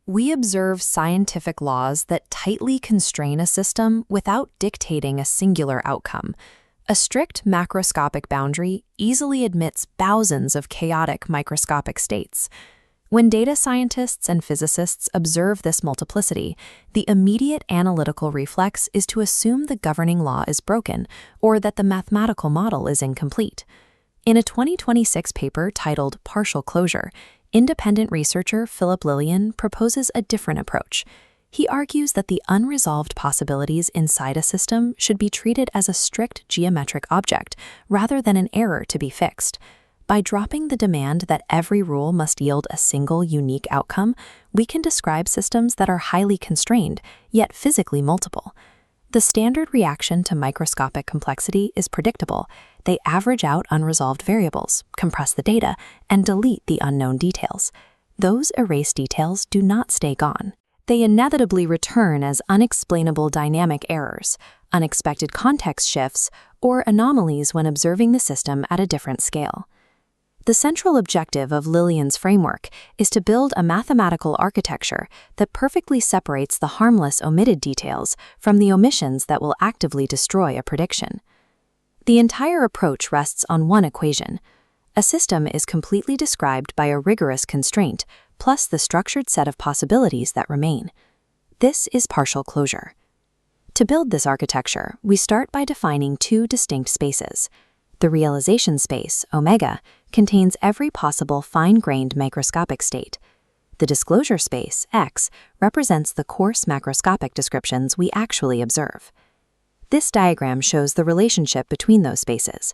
We observe scientific laws that tightly constrain a system without dictating a singular outcome. A strict macroscopic boundary easily admits thousands of chaotic microscopic states. When data scientists and physicists observe this multiplicity, the immediate analytical reflex is to assume the governing law is broken or that the mathematical model is incomplete. In a 2026 paper titled Partial Closure, independent researcher Philip Lilien proposes a different approach. He argues that the unresolved possibilities inside a system should be treated as a strict geometric object rather than an error to be fixed. By dropping the demand that every rule must yield a single unique outcome, we can describe systems that are highly constrained, yet physically multiple. The standard reaction to microscopic complexity is predictable. They average out unresolved variables, compress the data, and delete the unknown details. Those erased details do not stay gone. They inevitably return as unexplainable dynamic errors, unexpected context shifts, or anomalies when observing the system at a different scale. The central objective of Lilien's framework is to build a mathematical architecture that perfectly separates the harmless omitted details from the omissions that will actively destroy a prediction. The entire approach rests on one equation. A system is completely described by a rigorous constraint, plus the structured set of possibilities that remain. This is partial closure. To build this architecture, we start by defining two distinct spaces. The realization space, omega, contains every possible fine-grained microscopic state. The disclosure space, x, represents the coarse macroscopic descriptions we actually observe. This diagram shows the relationship between those spaces.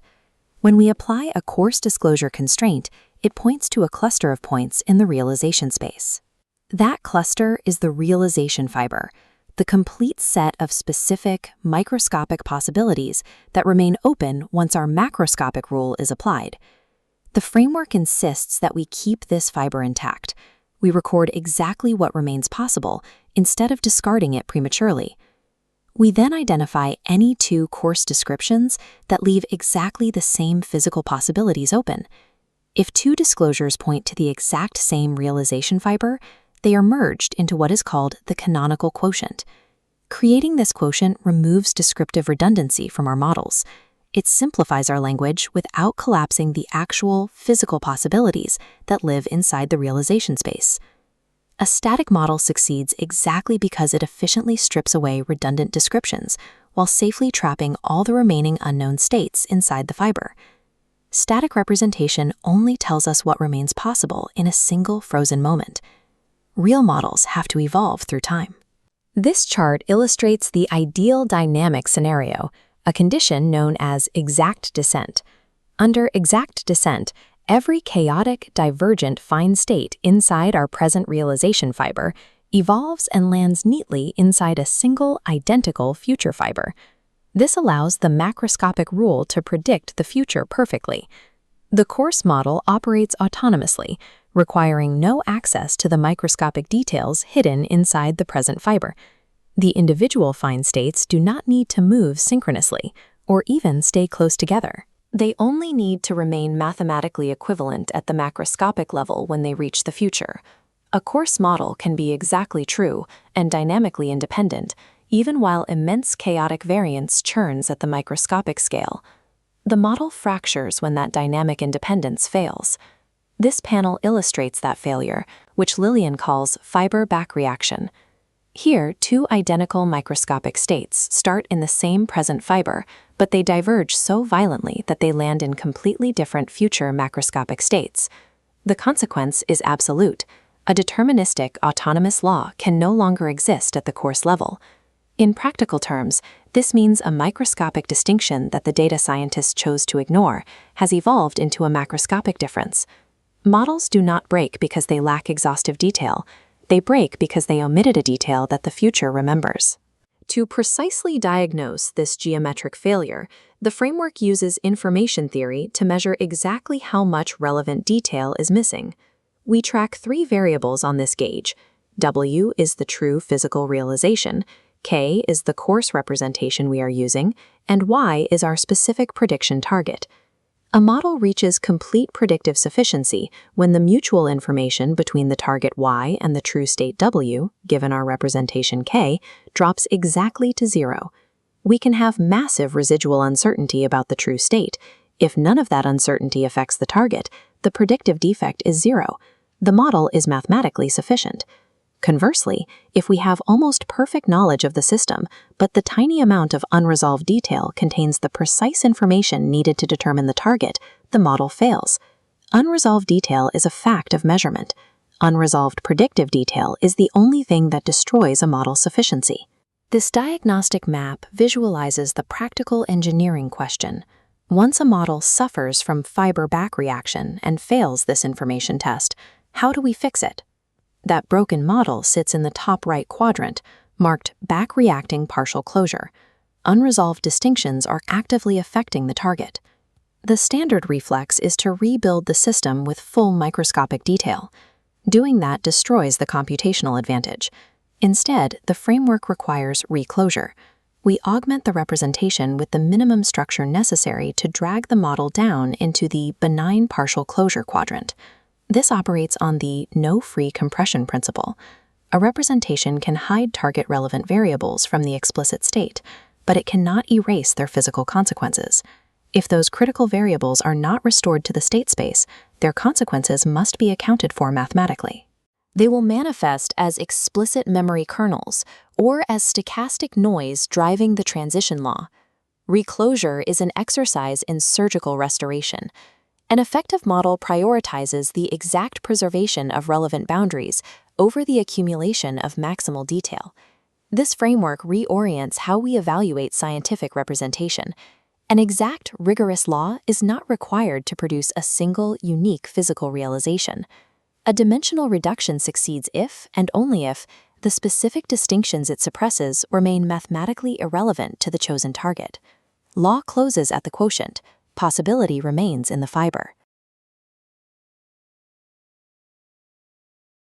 When we apply a coarse disclosure constraint, it points to a cluster of points in the realization space. That cluster is the realization fiber, the complete set of specific, microscopic possibilities that remain open once our macroscopic rule is applied. The framework insists that we keep this fiber intact. We record exactly what remains possible instead of discarding it prematurely. We then identify any two coarse descriptions that leave exactly the same physical possibilities open. If two disclosures point to the exact same realization fiber, they are merged into what is called the canonical quotient. Creating this quotient removes descriptive redundancy from our models. It simplifies our language without collapsing the actual physical possibilities that live inside the realization space. A static model succeeds exactly because it efficiently strips away redundant descriptions while safely trapping all the remaining unknown states inside the fiber. Static representation only tells us what remains possible in a single frozen moment. Real models have to evolve through time. This chart illustrates the ideal dynamic scenario, a condition known as exact descent. Under exact descent, every chaotic, divergent fine state inside our present realization fiber evolves and lands neatly inside a single, identical future fiber. This allows the macroscopic rule to predict the future perfectly. The coarse model operates autonomously, requiring no access to the microscopic details hidden inside the present fiber. The individual fine states do not need to move synchronously or even stay close together. They only need to remain mathematically equivalent at the macroscopic level when they reach the future. A coarse model can be exactly true and dynamically independent, even while immense chaotic variance churns at the microscopic scale. The model fractures when that dynamic independence fails. This panel illustrates that failure, which Lilien calls fiber backreaction. Here, two identical microscopic states start in the same present fiber, but they diverge so violently that they land in completely different future macroscopic states. The consequence is absolute. A deterministic, autonomous law can no longer exist at the coarse level. In practical terms, this means a microscopic distinction that the data scientists chose to ignore has evolved into a macroscopic difference. Models do not break because they lack exhaustive detail. They break because they omitted a detail that the future remembers. To precisely diagnose this geometric failure, the framework uses information theory to measure exactly how much relevant detail is missing. We track three variables on this gauge. W is the true physical realization, K is the coarse representation we are using, and Y is our specific prediction target. A model reaches complete predictive sufficiency when the mutual information between the target Y and the true state W, given our representation K, drops exactly to zero. We can have massive residual uncertainty about the true state. If none of that uncertainty affects the target, the predictive defect is zero. The model is mathematically sufficient. Conversely, if we have almost perfect knowledge of the system, but the tiny amount of unresolved detail contains the precise information needed to determine the target, the model fails. Unresolved detail is a fact of measurement. Unresolved predictive detail is the only thing that destroys a model's sufficiency. This diagnostic map visualizes the practical engineering question. Once a model suffers from fiber backreaction and fails this information test, how do we fix it? That broken model sits in the top right quadrant, marked back-reacting partial closure. Unresolved distinctions are actively affecting the target. The standard reflex is to rebuild the system with full microscopic detail. Doing that destroys the computational advantage. Instead, the framework requires reclosure. We augment the representation with the minimum structure necessary to drag the model down into the benign partial closure quadrant. This operates on the no-free compression principle. A representation can hide target-relevant variables from the explicit state, but it cannot erase their physical consequences. If those critical variables are not restored to the state space, their consequences must be accounted for mathematically. They will manifest as explicit memory kernels or as stochastic noise driving the transition law. Reclosure is an exercise in surgical restoration. An effective model prioritizes the exact preservation of relevant boundaries over the accumulation of maximal detail. This framework reorients how we evaluate scientific representation. An exact, rigorous law is not required to produce a single, unique physical realization. A dimensional reduction succeeds if, and only if, the specific distinctions it suppresses remain mathematically irrelevant to the chosen target. Law closes at the quotient. Possibility remains in the fiber.